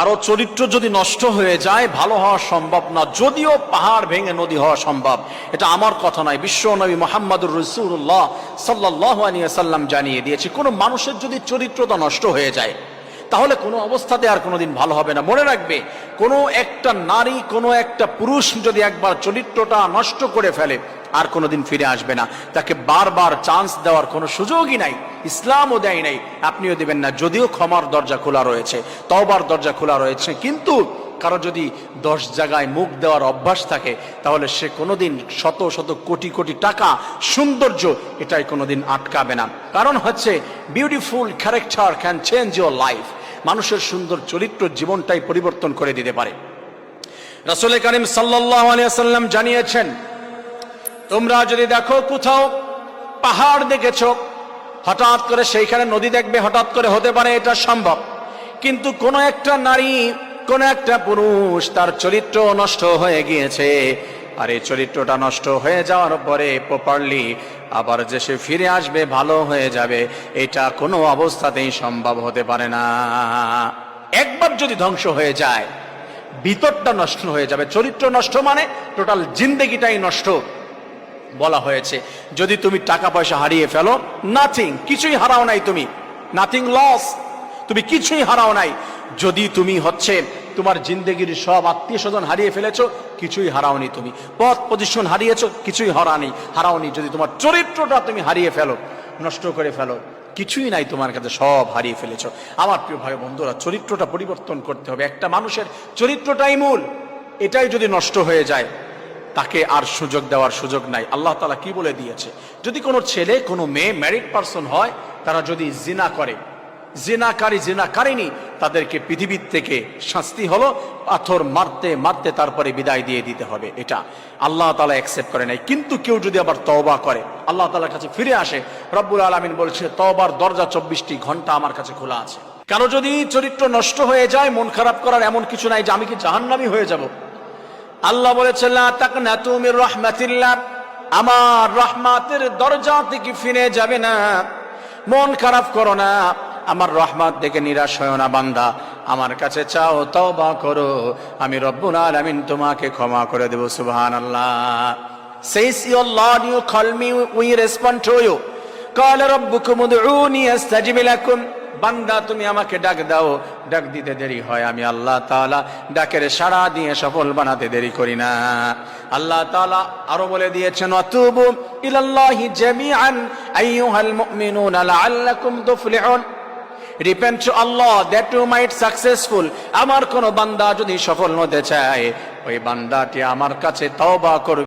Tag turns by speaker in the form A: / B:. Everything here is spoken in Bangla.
A: কারো চরিত্র যদি নষ্ট হয়ে যায় ভালো হওয়া সম্ভব না, যদিও পাহাড় ভেঙে নদী হওয়া সম্ভব। এটা আমার কথা নয়, বিশ্ব নবী মুহাম্মদুর রাসূলুল্লাহ সাল্লাল্লাহু আলাইহি ওয়াসাল্লাম জানিয়ে দিয়েছে, কোনো মানুষের যদি চরিত্রটা নষ্ট হয়ে যায় তাহলে কোনো অবস্থাতে আর কোনোদিন ভালো হবে না। মনে রাখবে, কোনো একটা নারী, কোনো একটা পুরুষ যদি একবার চরিত্রটা নষ্ট করে ফেলে আর কোনোদিন ফিরে আসবে না। তাকে বারবার চান্স দেওয়ার কোনো সুযোগই নাই, ইসলামও দেয় নাই, আপনিও দিবেন না। যদিও ক্ষমার দরজা খোলা রয়েছে, তওবার দরজা খোলা রয়েছে, কিন্তু কারো যদি 10 জায়গায় মুখ দেওয়ার অভ্যাস থাকে তাহলে সে কোনোদিন শত শত কোটি কোটি টাকা, সৌন্দর্য, এটাই কোনোদিন আটকাবে না। কারণ হচ্ছে beautiful character can change your life. মানুষের সুন্দর চরিত্র জীবনটাই পরিবর্তন করে দিতে পারে। রাসূল কারীম সাল্লাল্লাহু আলাইহি ওয়াসাল্লাম জানিয়েছেন, তোমরা যদি দেখো কোথাও পাহাড় দেখেছো, হঠাৎ করে সেইখানে নদী দেখবে, হঠাৎ করে হতে পারে, এটা সম্ভব। কিন্তু কোন একটা নারী, কোন একটা পুরুষ, তার চরিত্র নষ্ট হয়ে গিয়েছে, আর এই চরিত্রটা নষ্ট হয়ে যাওয়ার পরে প্রপারলি আবার যে সে ফিরে আসবে, ভালো হয়ে যাবে, এটা কোনো অবস্থাতেই সম্ভব হতে পারে না। একবার যদি ধ্বংস হয়ে যায়, ভিতরটা নষ্ট হয়ে যাবে। চরিত্র নষ্ট মানে টোটাল জিন্দেগিটাই নষ্ট বলা হয়েছে। যদি তুমি টাকা পয়সা হারিয়ে ফেলো, নাথিং, কিছুই হারাও নাই তুমি, নাথিং লস, তুমি কিছুই হারাও নাই। যদি তুমি হচ্ছে তোমার জিন্দেগির সব আত্মীয় স্বজন হারিয়ে ফেলেছো, কিছুই হারাওনি তুমি। পদ পজিশন হারিয়েছো, কিছুই হারাওনি। যদি তোমার চরিত্রটা তুমি হারিয়ে ফেলো, নষ্ট করে ফেলো, কিছুই নাই তোমার কাছে, সব হারিয়ে ফেলেছো। আমার প্রিয় ভাই বন্ধুরা, চরিত্রটা পরিবর্তন করতে হবে। একটা মানুষের চরিত্রটাই মূল, এটাই যদি নষ্ট হয়ে যায় তাকে আর সুযোগ দেওয়ার সুযোগ নাই। আল্লাহ তাআলা কি বলে দিয়েছে, যদি কোনো ছেলে কোনো মেয়ে ম্যারিড পারসন হয়, তারা যদি জিনা করে, জিনাকারিনী, তাদেরকে পৃথিবীর থেকে শাস্তি হলো পাথর মারতে মারতে তারপরে বিদায় দিয়ে দিতে হবে। এটা আল্লাহ তাআলা অ্যাকসেপ্ট করে নাই। কিন্তু কেউ যদি আবার তওবা করে, আল্লাহ তাআলার কাছে ফিরে আসে, রব্বুল আলামিন বলছে তওবার দরজা 24টি ঘন্টা আমার কাছে খোলা আছে। কারো যদি চরিত্র নষ্ট হয়ে যায়, মন খারাপ করার এমন কিছু নাই যে আমি কি জাহান্নামী হয়ে যাব। আল্লাহ বলেছেন, লা তাকনাতু মির রাহমাতিল্লাহ, আমার রহমতের দরজা থেকে ফিরে যাবে না। মন খারাপ করো না, আমার রহমত দেখে নিরাশ হয় না বান্দা, আমার কাছে চাও, তওবা করো, আমি রব্বুল আলামিন তোমাকে ক্ষমা করে দেব। সুবহানাল্লাহ। Says your Lord, you call me, we respond to you. Qala rabbukum ud'uni astajib lakum. বান্দা তুমি আমাকে ডাক দাও, ডাক দিতে দেরি হয়, আমি আল্লাহ তাআলা ডাকের সাড়া দিয়ে সফল বানাতে দেরি করি না। আল্লাহ তাআলা আরো বলে দিয়েছেন, ওয়াতুবু ইলাল্লাহি জামিআন আইয়ুহাল মুমিনুনা লাআল্লাকুম তুফলিহুন। Repent to Allah that you might successful. আমার কোন বান্দা যদি সফল হতে চায়, ওই বান্দাটি আমার কাছে তওবা করবে।